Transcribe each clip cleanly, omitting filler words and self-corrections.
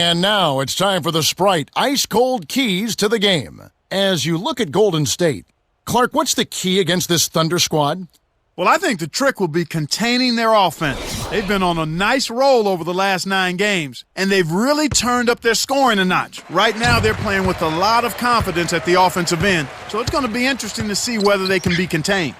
And now it's time for the Sprite ice-cold keys to the game. As you look at Golden State, Clark, what's the key against this Thunder squad? Well, I think the trick will be containing their offense. They've been on a nice roll over the last 9 games, and they've really turned up their scoring a notch. Right now, they're playing with a lot of confidence at the offensive end, so it's going to be interesting to see whether they can be contained.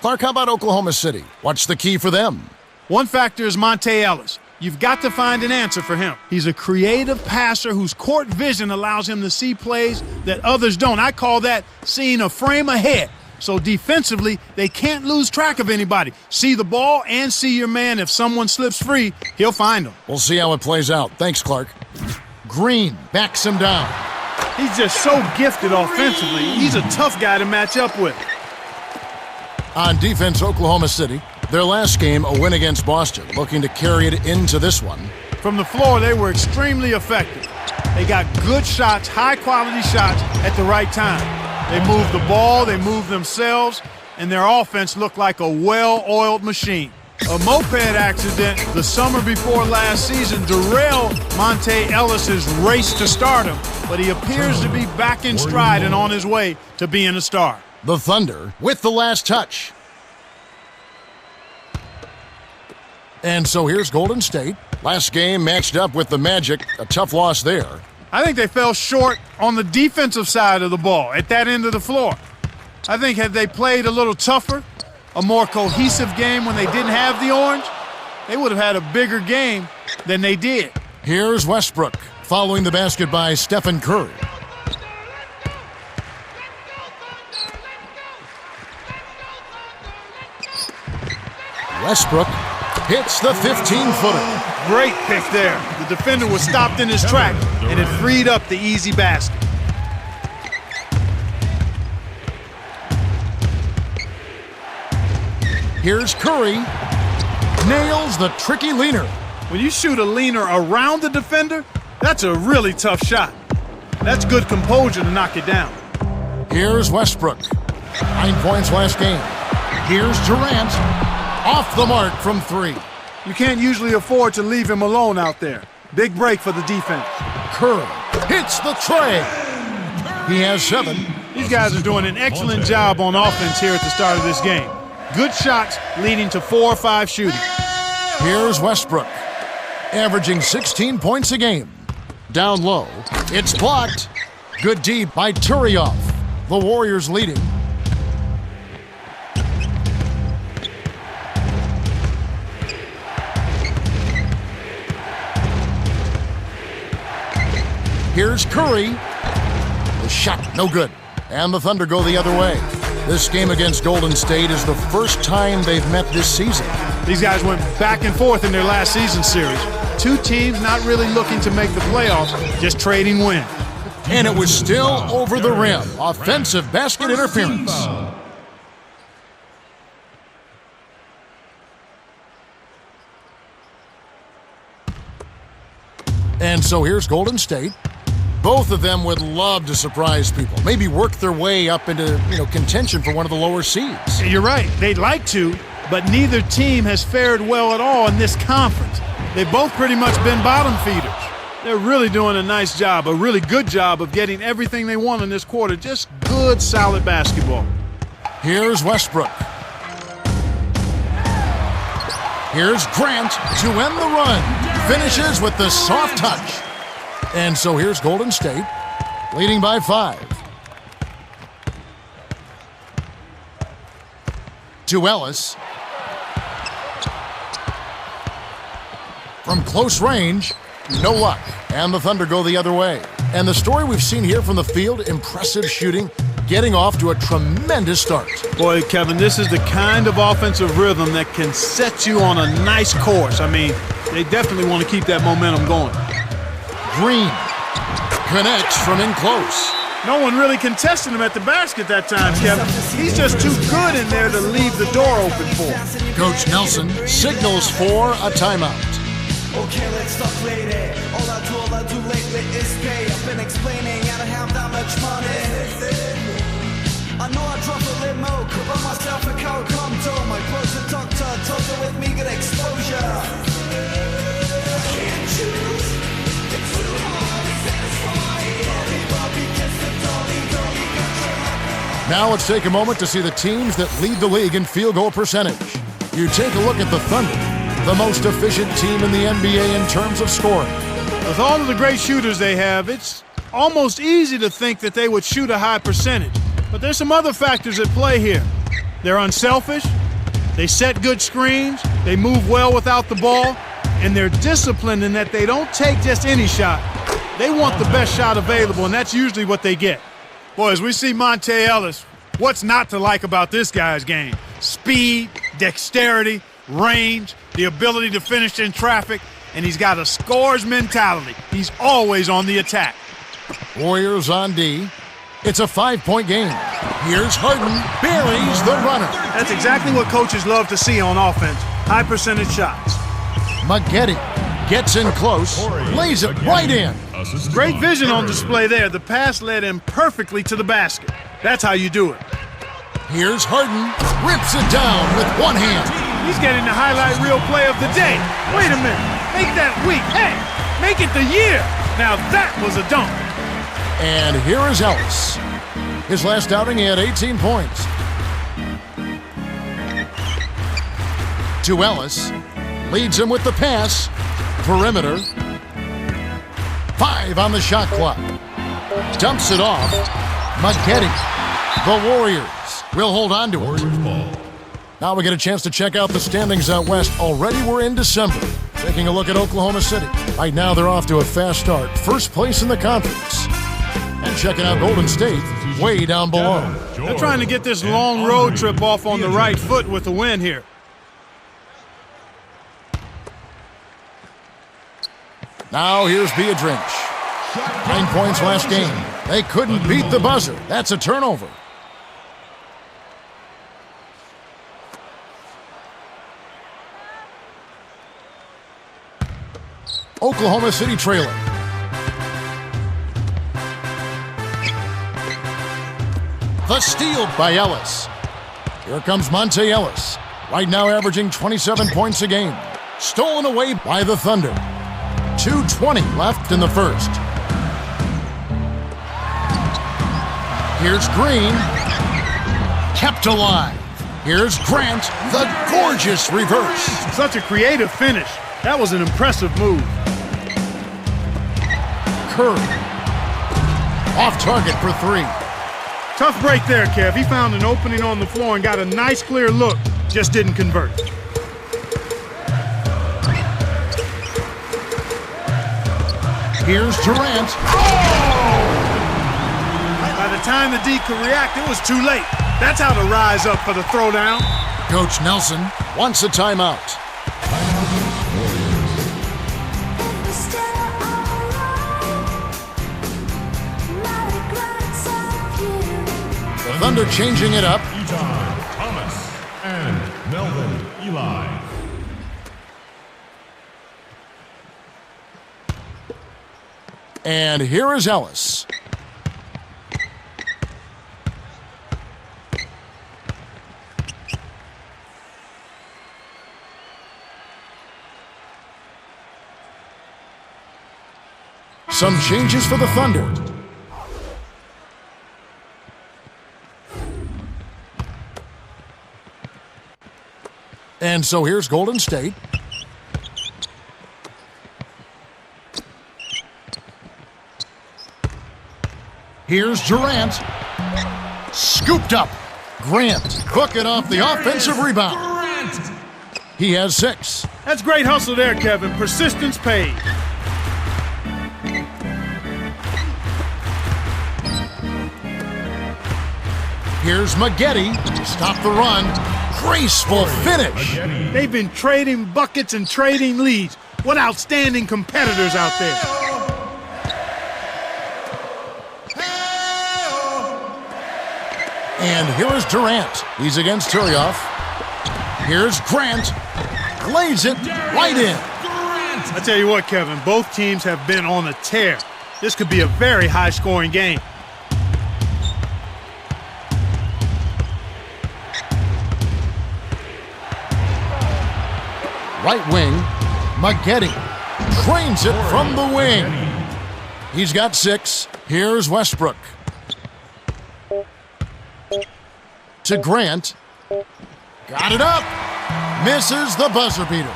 Clark, how about Oklahoma City? What's the key for them? One factor is Monte Ellis. You've got to find an answer for him. He's a creative passer whose court vision allows him to see plays that others don't. I call that seeing a frame ahead. So defensively, they can't lose track of anybody. See the ball and see your man. If someone slips free, he'll find him. We'll see how it plays out. Thanks, Clark. Green backs him down. He's just so gifted offensively. He's a tough guy to match up with. On defense, Oklahoma City. Their last game, a win against Boston, looking to carry it into this one. From the floor, they were extremely effective. They got good shots, high-quality shots at the right time. They moved the ball, they moved themselves, and their offense looked like a well-oiled machine. A moped accident the summer before last season derailed Monte Ellis' race to stardom, but he appears to be back in stride and on his way to being a star. The Thunder with the last touch. And so here's Golden State. Last game matched up with the Magic. A tough loss there. I think they fell short on the defensive side of the ball at that end of the floor. I think had they played a little tougher, a more cohesive game when they didn't have the orange, they would have had a bigger game than they did. Here's Westbrook following the basket by Stephen Curry. Westbrook hits the 15-footer. Great pick there. The defender was stopped in his track, and it freed up the easy basket. Here's Curry. Nails the tricky leaner. When you shoot a leaner around the defender, that's a really tough shot. That's good composure to knock it down. Here's Westbrook. 9 points last game. Here's Durant. Off the mark from 3. You can't usually afford to leave him alone out there. Big break for the defense. Curry hits the tray. He has 7. These guys are doing an excellent job on offense here at the start of this game. Good shots leading to 4 or 5 shooting. Here's Westbrook, averaging 16 points a game. Down low, it's blocked. Good D by Turioff. The Warriors leading. Here's Curry. The shot, no good. And the Thunder go the other way. This game against Golden State is the first time they've met this season. These guys went back and forth in their last season series. 2 teams not really looking to make the playoffs, just trading wins. And it was still over the rim. Offensive basket interference. And so here's Golden State. Both of them would love to surprise people, maybe work their way up into, contention for one of the lower seeds. You're right. They'd like to, but neither team has fared well at all in this conference. They've both pretty much been bottom feeders. They're really doing a nice job, a really good job of getting everything they want in this quarter. Just good, solid basketball. Here's Westbrook. Here's Grant to end the run. Finishes with the soft touch. And so here's Golden State, leading by 5. To Ellis. From close range, no luck. And the Thunder go the other way. And the story we've seen here from the field, impressive shooting, getting off to a tremendous start. Boy, Kevin, this is the kind of offensive rhythm that can set you on a nice course. I mean, they definitely want to keep that momentum going. Green connects from in close. No one really contested him at the basket that time, Kevin. He's just too good in there to leave the door open for him. Coach Nelson signals for a timeout. Okay, let's talk lady. All I do lately is pay. I've been explaining I don't have that much money. I know I drop a limo, could buy myself a car, come to my closet doctor, told her with me good exposure. Can't choose, it's too hard. Now let's take a moment to see the teams that lead the league in field goal percentage. You take a look at the Thunder, the most efficient team in the NBA in terms of scoring. With all of the great shooters they have, it's almost easy to think that they would shoot a high percentage. But there's some other factors at play here. They're unselfish, they set good screens, they move well without the ball, and they're disciplined in that they don't take just any shot. They want the best shot available, and that's usually what they get. Boy, as we see Monte Ellis, what's not to like about this guy's game? Speed, dexterity, range, the ability to finish in traffic, and he's got a scorer's mentality. He's always on the attack. Warriors on D. It's a 5-point game. Here's Harden, buries the runner. That's exactly what coaches love to see on offense, high percentage shots. Maggette gets in close, lays it right in. Great vision on display there. The pass led him perfectly to the basket. That's how you do it. Here's Harden, rips it down with one hand. He's getting the highlight reel play of the day. Wait a minute, make that week. Hey, make it the year. Now that was a dunk. And here is Ellis. His last outing, he had 18 points. To Ellis, leads him with the pass. Perimeter. 5 on the shot clock. Dumps it off. Maggette. The Warriors will hold on to it. Now we get a chance to check out the standings out west. Already we're in December. Taking a look at Oklahoma City. Right now they're off to a fast start. First place in the conference. And checking out Golden State way down below. They're trying to get this long road trip off on the right foot with a win here. Now here's Beatrice. 9 points last game. They couldn't beat the buzzer. That's a turnover. Oklahoma City trailing. The steal by Ellis. Here comes Monte Ellis. Right now averaging 27 points a game. Stolen away by the Thunder. 2:20 left in the first. Here's Green. Kept alive. Here's Grant, the gorgeous reverse. Such a creative finish. That was an impressive move. Curry. Off target for 3. Tough break there, Kev. He found an opening on the floor and got a nice clear look. Just didn't convert. Here's Durant. By the time the D could react, it was too late. That's how to rise up for the throwdown. Coach Nelson wants a timeout. The Thunder changing it up. Thomas and Melvin Eli. And here is Ellis. Some changes for the Thunder. And so here's Golden State. Here's Durant. Scooped up. Grant hooking off the offensive rebound. He has 6. That's great hustle there, Kevin. Persistence paid. Here's Maggette to stop the run. Graceful finish. They've been trading buckets and trading leads. What outstanding competitors out there. And here is Durant. He's against Turioff. Here's Grant. Lays it right in. I tell you what, Kevin, both teams have been on a tear. This could be a very high-scoring game. Right wing, Maggette trains it from the wing. He's got 6. Here's Westbrook. To Grant. Got it up. Misses the buzzer beater.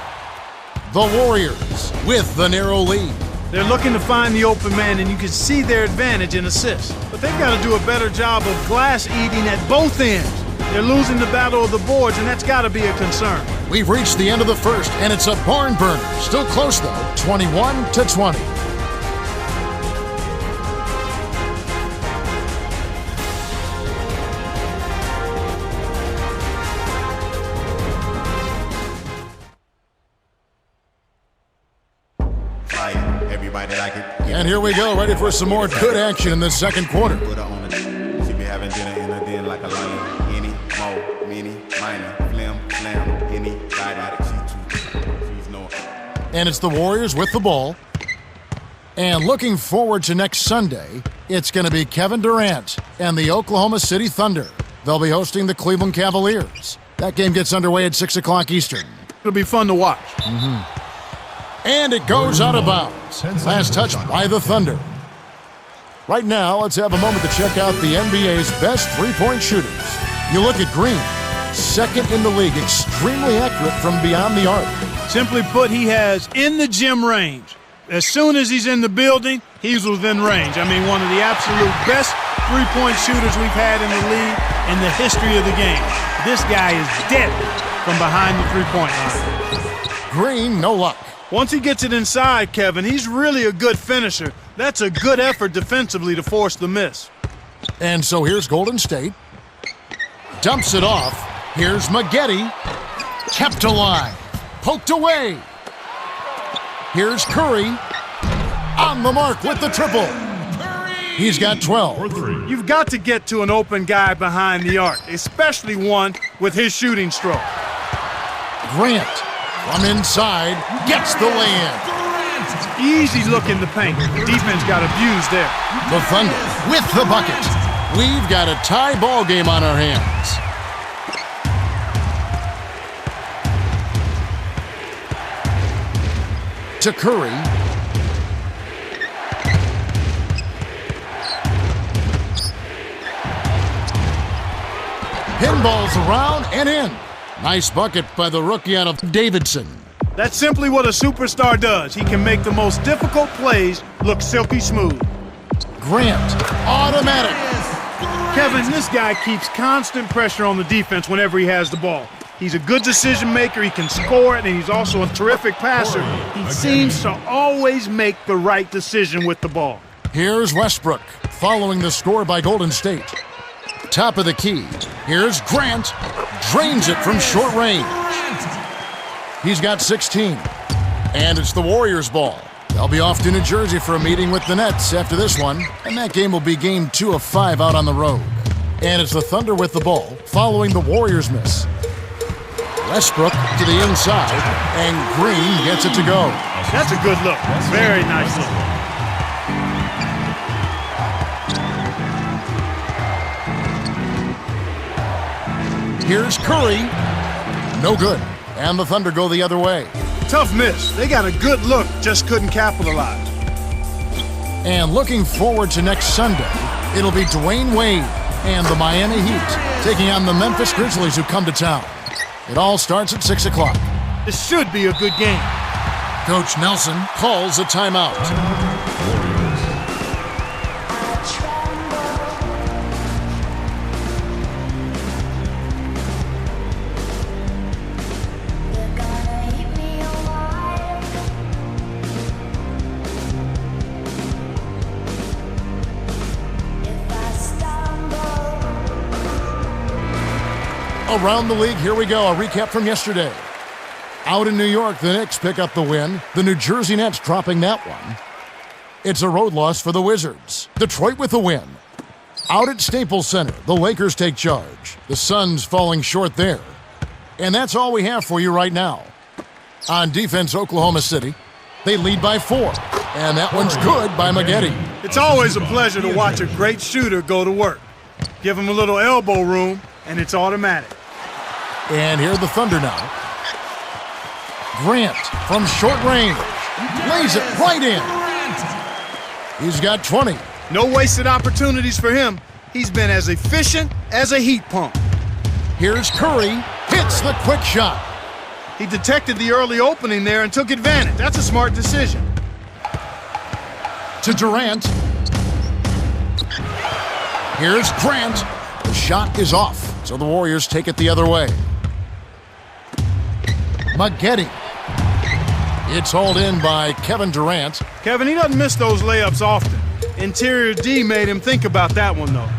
The Warriors with the narrow lead. They're looking to find the open man, and you can see their advantage in assists. But they've got to do a better job of glass eating at both ends. They're losing the battle of the boards, and that's got to be a concern. We've reached the end of the first, and it's a barn burner. Still close, though, 21-20. Everybody like it. And here we go, ready for some more good action in this second quarter. Put her on it. She be having dinner in her den like a lion. Any, mo, mini, minor, flim, slam, any, got it. She's no. And it's the Warriors with the ball. And looking forward to next Sunday, it's going to be Kevin Durant and the Oklahoma City Thunder. They'll be hosting the Cleveland Cavaliers. That game gets underway at 6 o'clock Eastern. It'll be fun to watch. And it goes out of bounds. Last touch by the Thunder. Right now, let's have a moment to check out the NBA's best three-point shooters. You look at Green, second in the league, extremely accurate from beyond the arc. Simply put, he has in the gym range. As soon as he's in the building, he's within range. I mean, one of the absolute best three-point shooters we've had in the league in the history of the game. This guy is deadly from behind the three-point line. Green, no luck. Once he gets it inside, Kevin, he's really a good finisher. That's a good effort defensively to force the miss. And so here's Golden State. Dumps it off. Here's Maggette. Kept alive. Poked away. Here's Curry. On the mark with the triple. He's got 12. You've got to get to an open guy behind the arc, especially one with his shooting stroke. Grant from inside gets the lay-in. Easy look in the paint. The defense got abused there. The Thunder with the bucket. We've got a tie ball game on our hands. To Curry. Pinballs around and in. Nice bucket by the rookie out of Davidson. That's simply what a superstar does. He can make the most difficult plays look silky smooth. Grant, automatic. Kevin, this guy keeps constant pressure on the defense whenever he has the ball. He's a good decision maker, he can score it, and he's also a terrific passer. He seems to always make the right decision with the ball. Here's Westbrook, following the score by Golden State. Top of the key. Here's Grant. Drains it from short range. He's got 16. And it's the Warriors' ball. They'll be off to New Jersey for a meeting with the Nets after this one, and that game will be game 2 of 5 out on the road. And it's the Thunder with the ball, following the Warriors' miss. Westbrook to the inside, and Green gets it to go. That's a good look. Very nice look. Here's Curry. No good. And the Thunder go the other way. Tough miss. They got a good look, just couldn't capitalize. And looking forward to next Sunday, it'll be Dwayne Wade and the Miami Heat taking on the Memphis Grizzlies who come to town. It all starts at 6 o'clock. This should be a good game. Coach Nelson calls a timeout. Around the league, here we go. A recap from yesterday. Out in New York, the Knicks pick up the win. The New Jersey Nets dropping that one. It's a road loss for the Wizards. Detroit with the win. Out at Staples Center, the Lakers take charge. The Suns falling short there. And that's all we have for you right now. On defense, Oklahoma City, they lead by 4. And that one's good by Maggette. It's always a pleasure to watch a great shooter go to work. Give him a little elbow room, and it's automatic. And here the Thunder now. Grant from short range. Lays it right in. He's got 20. No wasted opportunities for him. He's been as efficient as a heat pump. Here's Curry. Hits the quick shot. He detected the early opening there and took advantage. That's a smart decision. To Durant. Here's Grant. The shot is off, so the Warriors take it the other way. Maggette. It's hauled in by Kevin Durant. Kevin, he doesn't miss those layups often. Interior D made him think about that one, though.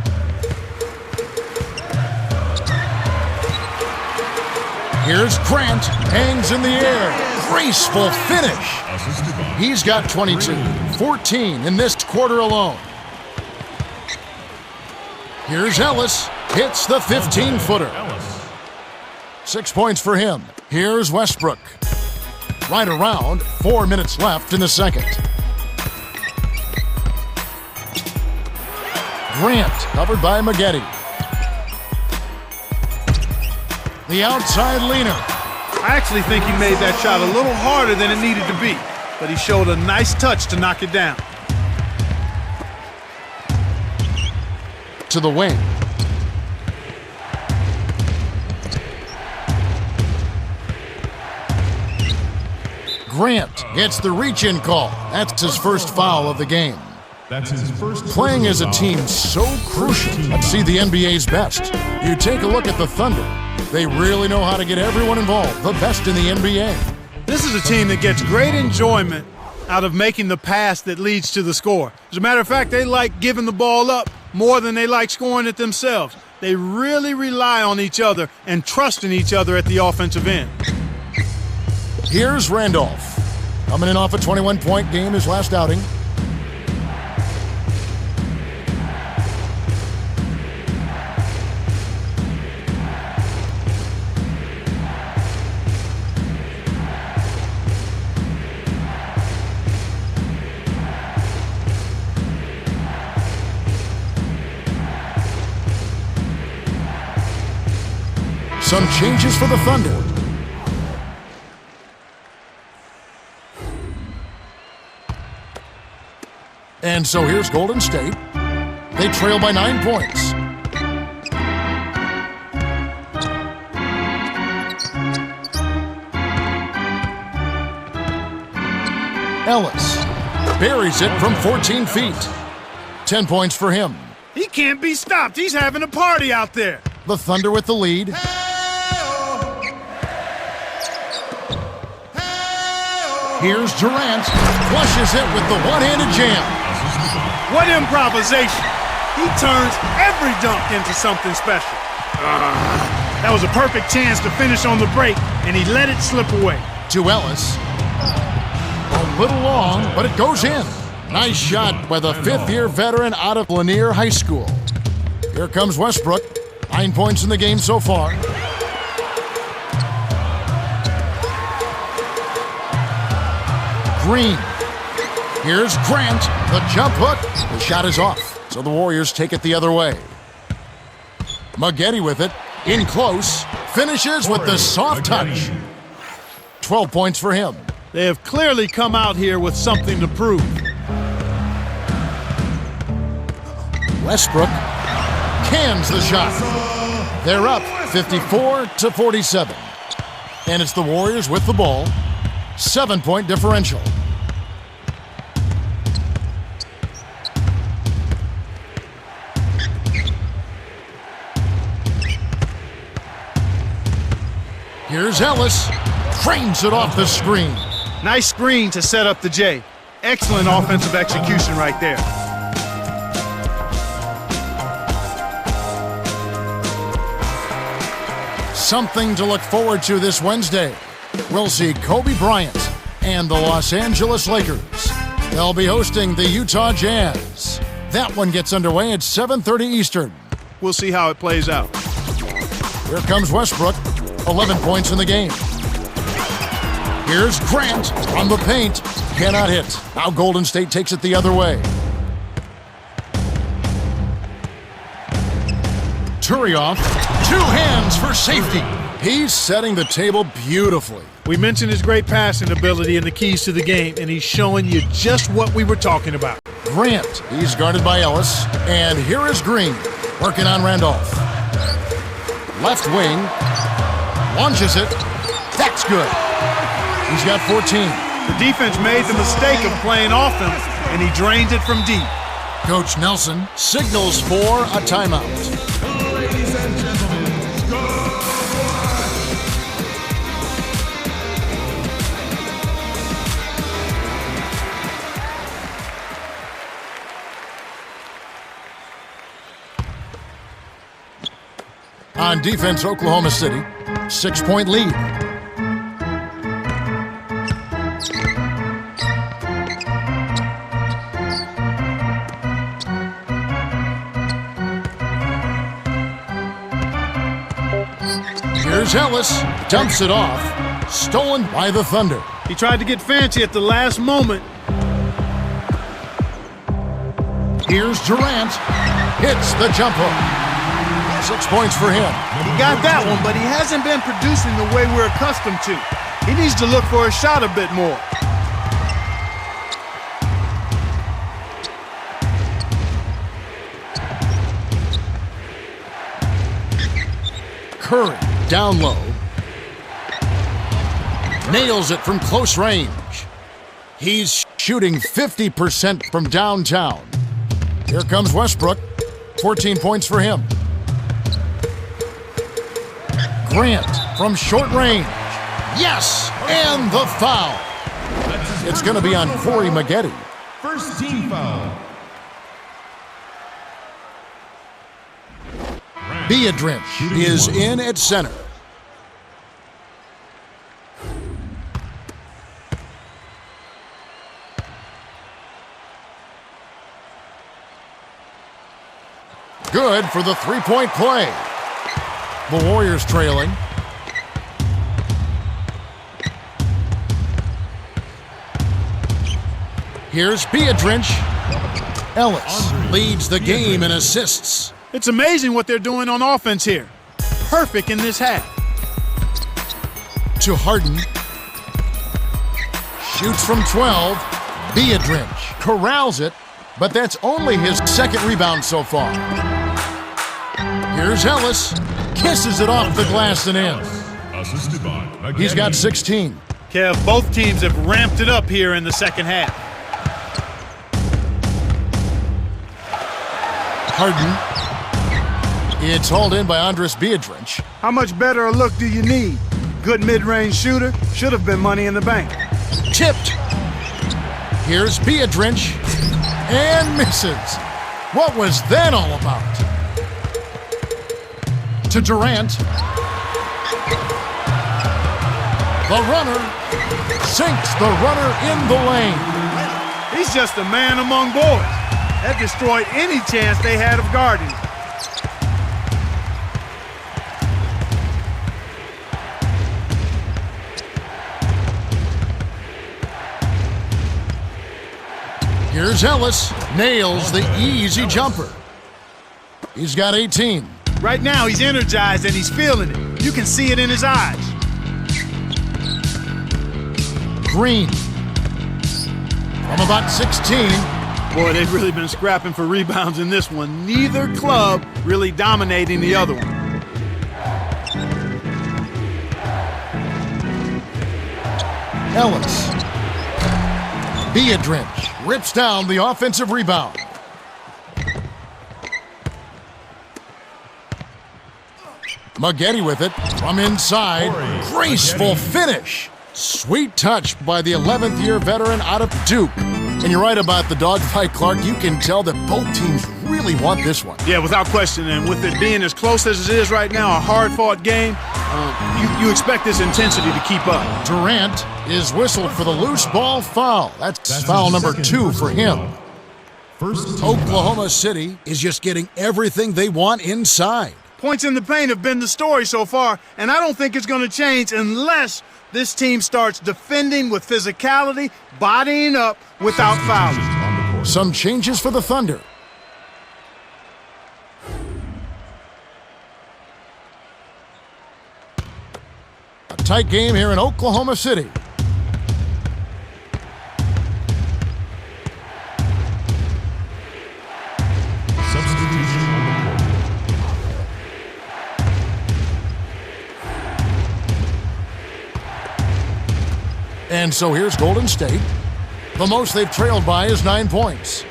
Here's Grant. Hangs in the air. Graceful finish. He's got 22. 14 in this quarter alone. Here's Ellis. Hits the 15-footer. 6 points for him. Here's Westbrook. Right around 4 minutes left in the second. Grant covered by Maggette. The outside leaner. I actually think he made that shot a little harder than it needed to be, but he showed a nice touch to knock it down. To the wing. Grant gets the reach-in call. That's his first foul of the game. That's his first. Playing as a team so crucial. Let's see the NBA's best. You take a look at the Thunder. They really know how to get everyone involved, the best in the NBA. This is a team that gets great enjoyment out of making the pass that leads to the score. As a matter of fact, they like giving the ball up more than they like scoring it themselves. They really rely on each other and trust in each other at the offensive end. Here's Randolph. Coming in off a 21-point game his last outing. Some changes for the Thunder. And so here's Golden State. They trail by 9 points. Ellis buries it from 14 feet. 10 points for him. He can't be stopped. He's having a party out there. The Thunder with the lead. Here's Durant. Flushes it with the one-handed jam. What improvisation. He turns every dunk into something special. That was a perfect chance to finish on the break, and he let it slip away. To Ellis. A little long, but it goes in. Nice shot by the fifth-year veteran out of Lanier High School. Here comes Westbrook. 9 points in the game so far. Green. Here's Grant. The jump hook. The shot is off, so the Warriors take it the other way. Maggette with it. In close. Finishes with the soft touch. 12 points for him. They have clearly come out here with something to prove. Westbrook cans the shot. They're up 54-47. And it's the Warriors with the ball. 7-point differential. Here's Ellis. Frames it off the screen. Nice screen to set up the J. Excellent offensive execution right there. Something to look forward to this Wednesday. We'll see Kobe Bryant and the Los Angeles Lakers. They'll be hosting the Utah Jazz. That one gets underway at 7:30 Eastern. We'll see how it plays out. Here comes Westbrook. 11 points in the game. Here's Grant on the paint. Cannot hit. Now Golden State takes it the other way. Turioff. 2 hands for safety. He's setting the table beautifully. We mentioned his great passing ability and the keys to the game, and he's showing you just what we were talking about. Grant. He's guarded by Ellis. And here is Green working on Randolph. Left wing. Launches it. That's good. He's got 14. The defense made the mistake of playing off him, and he drained it from deep. Coach Nelson signals for a timeout. Ladies and gentlemen, go! On defense, Oklahoma City, 6-point lead. Here's Ellis, dumps it off, stolen by the Thunder. He tried to get fancy at the last moment. Here's Durant, hits the jump hook. 6 points for him. He got that one, but he hasn't been producing the way we're accustomed to. He needs to look for a shot a bit more. Curry, down low. Nails it from close range. He's shooting 50% from downtown. Here comes Westbrook. 14 points for him. Grant from short range. Yes! And the foul. It's going to be on Corey Maggette. First team foul. Beadrich is in at center. Good for the three-point play. The Warriors trailing. Here's Beadrich. Ellis leads the game in assists. It's amazing what they're doing on offense here. Perfect in this half. To Harden. Shoots from 12. Beadrich corrals it, but that's only his second rebound so far. Here's Ellis. Kisses it off the glass and in. Assisted by Maggette. He's got 16. Kev, both teams have ramped it up here in the second half. Harden. It's hauled in by Andres Beadrich. How much better a look do you need? Good mid-range shooter. Should have been money in the bank. Tipped. Here's Beadrich. And misses. What was that all about? To Durant. The runner sinks the runner in the lane. He's just a man among boys. That destroyed any chance they had of guarding. Here's Ellis. Nails the easy jumper. He's got 18. Right now, he's energized and he's feeling it. You can see it in his eyes. Green. From about 16. Boy, they've really been scrapping for rebounds in this one. Neither club really dominating the other one. Ellis. Beadrich rips down the offensive rebound. Maggette with it from inside. Graceful finish. Sweet touch by the 11th year veteran out of Duke. And you're right about the dogfight, Clark. You can tell that both teams really want this one. Yeah, without question. And with it being as close as it is right now, a hard-fought game, you expect this intensity to keep up. Durant is whistled for the loose ball foul. That's foul number 2 for him. First Oklahoma City is just getting everything they want inside. Points in the paint have been the story so far, and I don't think it's going to change unless this team starts defending with physicality, bodying up without fouling. Some changes for the Thunder. A tight game here in Oklahoma City. Substitution on the court. And so here's Golden State. The most they've trailed by is 9 points.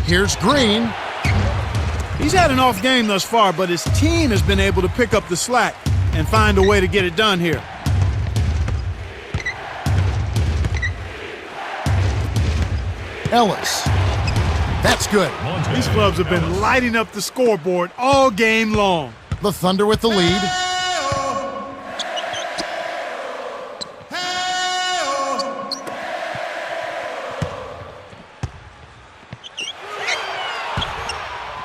Here's Green. He's had an off game thus far, but his team has been able to pick up the slack and find a way to get it done here. Ellis. That's good. These clubs have been lighting up the scoreboard all game long. The Thunder with the lead.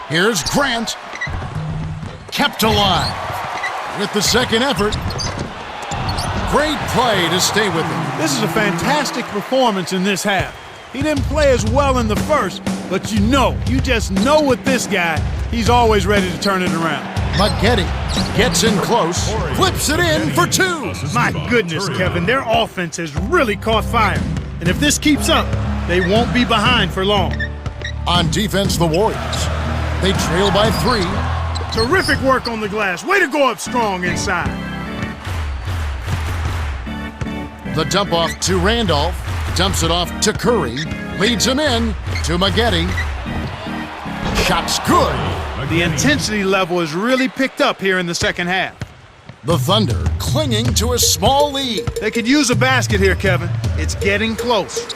Here's Grant. Kept alive with the second effort. Great play to stay with him. This is a fantastic performance in this half. He didn't play as well in the first, but you just know with this guy, he's always ready to turn it around. Maggette gets in close, flips it in for 2. My goodness, Kevin, their offense has really caught fire. And if this keeps up, they won't be behind for long. On defense, the Warriors. They trail by 3. Terrific work on the glass. Way to go up strong inside. The dump off to Randolph. Dumps it off to Curry. Leads him in to Maggette. Shot's good. The intensity level has really picked up here in the second half. The Thunder clinging to a small lead. They could use a basket here, Kevin. It's getting close.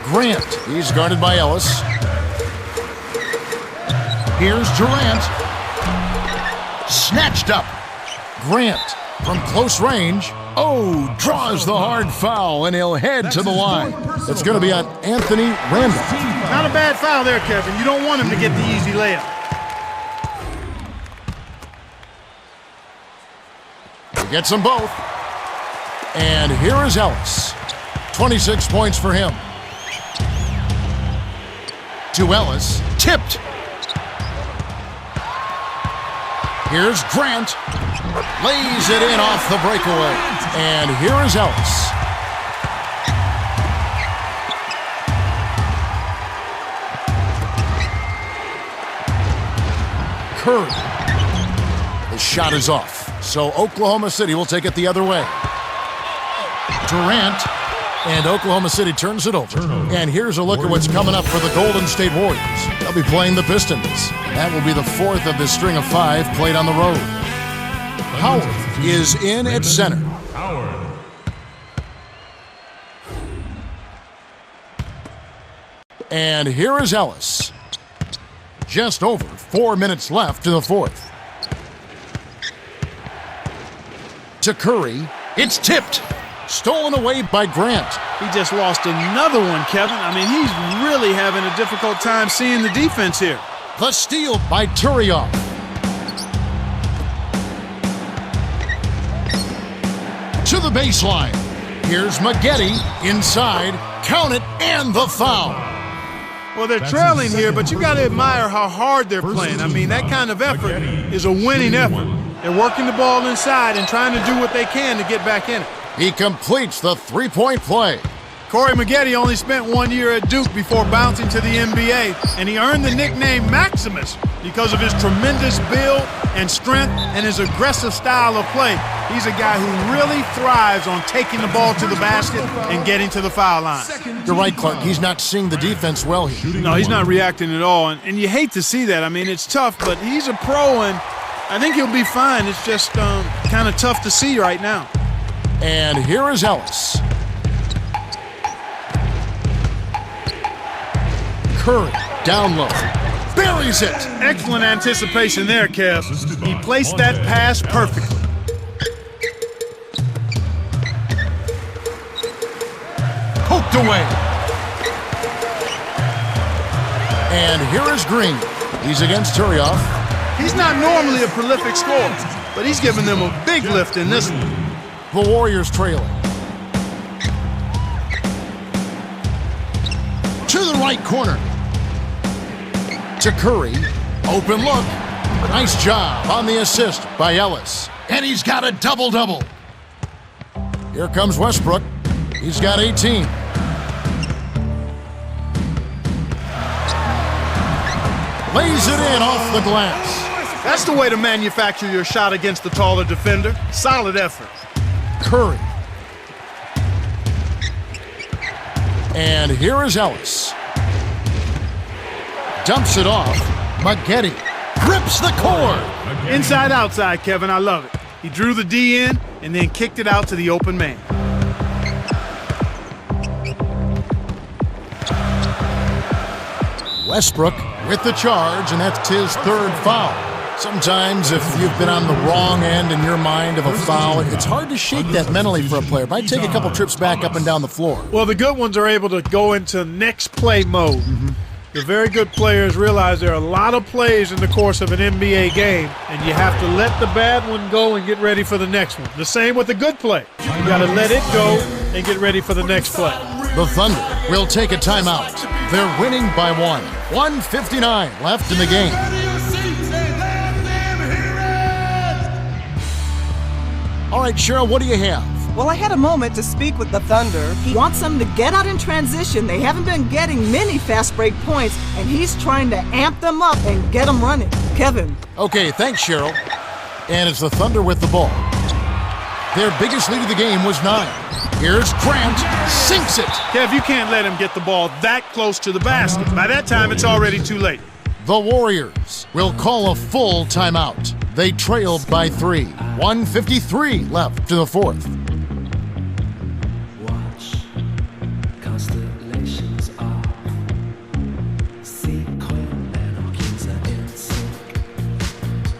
Grant. He's guarded by Ellis. Here's Durant. Snatched up. Grant from close range. Oh, draws the hard foul, and he'll head to the line. It's going to be on Anthony Randolph. Not a bad foul there, Kevin. You don't want him to get the easy layup. He gets them both. And here is Ellis. 26 points for him. To Ellis. Tipped. Here's Grant. Lays it in off the breakaway. And here is Ellis. Curry. The shot is off. So Oklahoma City will take it the other way. Durant. And Oklahoma City turns it over. And here's a look at what's coming up for the Golden State Warriors. They'll be playing the Pistons. That will be the 4th of this string of 5 played on the road. Howard is in at center. And here is Ellis. Just over 4 minutes left in the 4th. To Curry. It's tipped. Stolen away by Grant. He just lost another one, Kevin. I mean, he's really having a difficult time seeing the defense here. The steal by Turioff. To the baseline. Here's Maggette inside. Count it, and the foul. Well, they're trailing here, but you got to admire how hard they're playing. I mean, that kind of effort is a winning effort. They're working the ball inside and trying to do what they can to get back in it. He completes the three-point play. Corey Maggette only spent 1 year at Duke before bouncing to the NBA, and he earned the nickname Maximus because of his tremendous build and strength and his aggressive style of play. He's a guy who really thrives on taking the ball to the basket and getting to the foul line. You're right, Clark. He's not seeing the defense well here. No, he's not reacting at all, and you hate to see that. I mean, it's tough, but he's a pro, and I think he'll be fine. It's just kind of tough to see right now. And here is Ellis. Curry, down low. Buries it. Excellent anticipation there, Kev. He placed that pass perfectly. Poked away. And here is Green. He's against Turioff. He's not normally a prolific scorer, but he's given them a big lift in this one. The Warriors trailing. To the right corner. To Curry. Open look. Nice job on the assist by Ellis. And he's got a double-double. Here comes Westbrook. He's got 18. Lays it in off the glass. That's the way to manufacture your shot against the taller defender. Solid effort. Curry. And here is Ellis. Dumps it off. Maggette grips the cord. Inside, outside, Kevin. I love it. He drew the D in and then kicked it out to the open man. Westbrook with the charge, and that's his third foul. Sometimes if you've been on the wrong end in your mind of a foul, it's hard to shake that mentally for a player. It might take a couple trips back up and down the floor. Well, the good ones are able to go into next play mode. The very good players realize there are a lot of plays in the course of an NBA game, and you have to let the bad one go and get ready for the next one. The same with the good play. You got to let it go and get ready for the next play. The Thunder will take a timeout. They're winning by 1. 1:59 left in the game. All right, Cheryl, what do you have? Well, I had a moment to speak with the Thunder. He wants them to get out in transition. They haven't been getting many fast break points, and he's trying to amp them up and get them running. Kevin. Okay, thanks, Cheryl. And it's the Thunder with the ball. Their biggest lead of the game was 9. Here's Grant, sinks it. Kev, you can't let him get the ball that close to the basket. By that time, it's already too late. The Warriors will call a full timeout. They trail by 3. 1:53 left to the fourth. Watch constellations are sequin and orchids are in sync.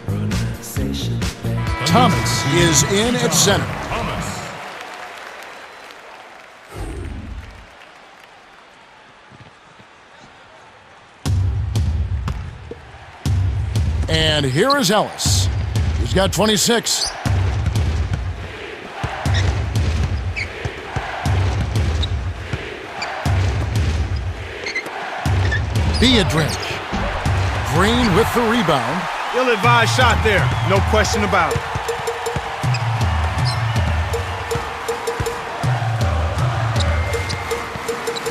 Pronunciation. Thomas is in at center. And here is Ellis. He's got 26. Beadrich. Green with the rebound. Ill-advised shot there. No question about it.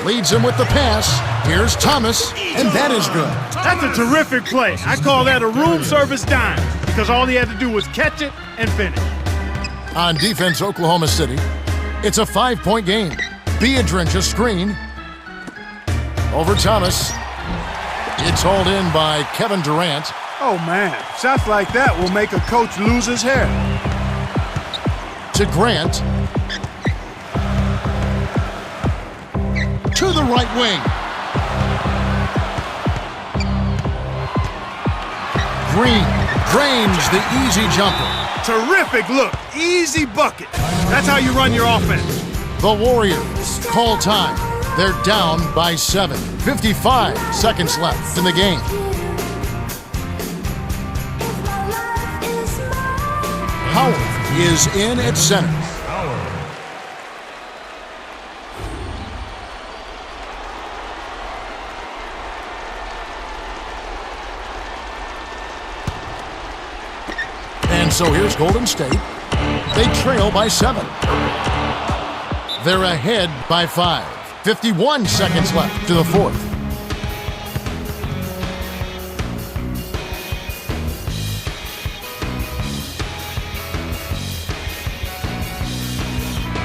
Leads him with the pass. Here's Thomas, and that is good. That's a terrific play. I call that a room service dime because all he had to do was catch it and finish. On defense, Oklahoma City, it's a 5-point game. Beadrich a screen. Over Thomas. It's hauled in by Kevin Durant. Oh, man. Shots like that will make a coach lose his hair. To Grant. To the right wing. Green drains the easy jumper. Terrific look. Easy bucket. That's how you run your offense. The Warriors call time. They're down by 7. 55 seconds left in the game. Howard is in at center. And so here's Golden State. They trail by 7. They're ahead by 5. 51 seconds left to the fourth.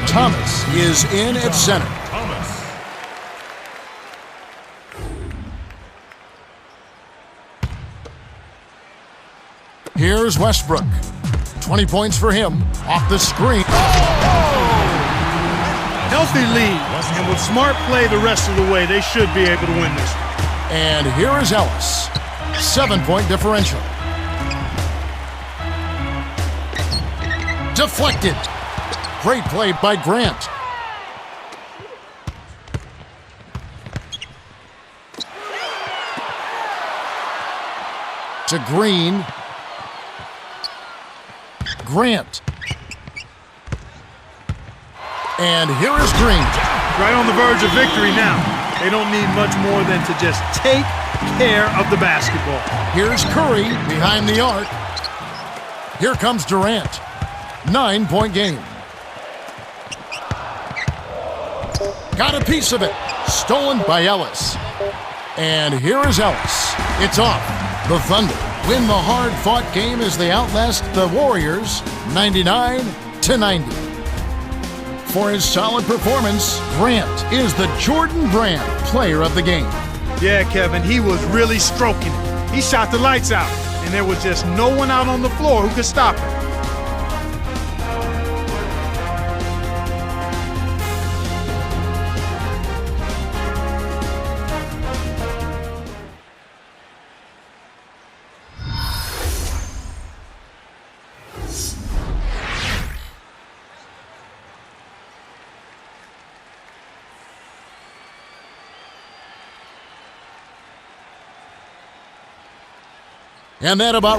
Thomas is in at center. Here's Westbrook. 20 points for him. Off the screen. Healthy lead, and with smart play the rest of the way, they should be able to win this. And here is Ellis. 7-point differential. Deflected. Great play by Grant. To Green. Grant. And here is Green. Right on the verge of victory now. They don't need much more than to just take care of the basketball. Here's Curry behind the arc. Here comes Durant. 9-point game. Got a piece of it. Stolen by Ellis. And here is Ellis. It's off. The Thunder win the hard-fought game as they outlast the Warriors 99-90. For his solid performance, Grant is the Jordan Brand Player of the Game. Yeah, Kevin, he was really stroking it. He shot the lights out, and there was just no one out on the floor who could stop him. And that about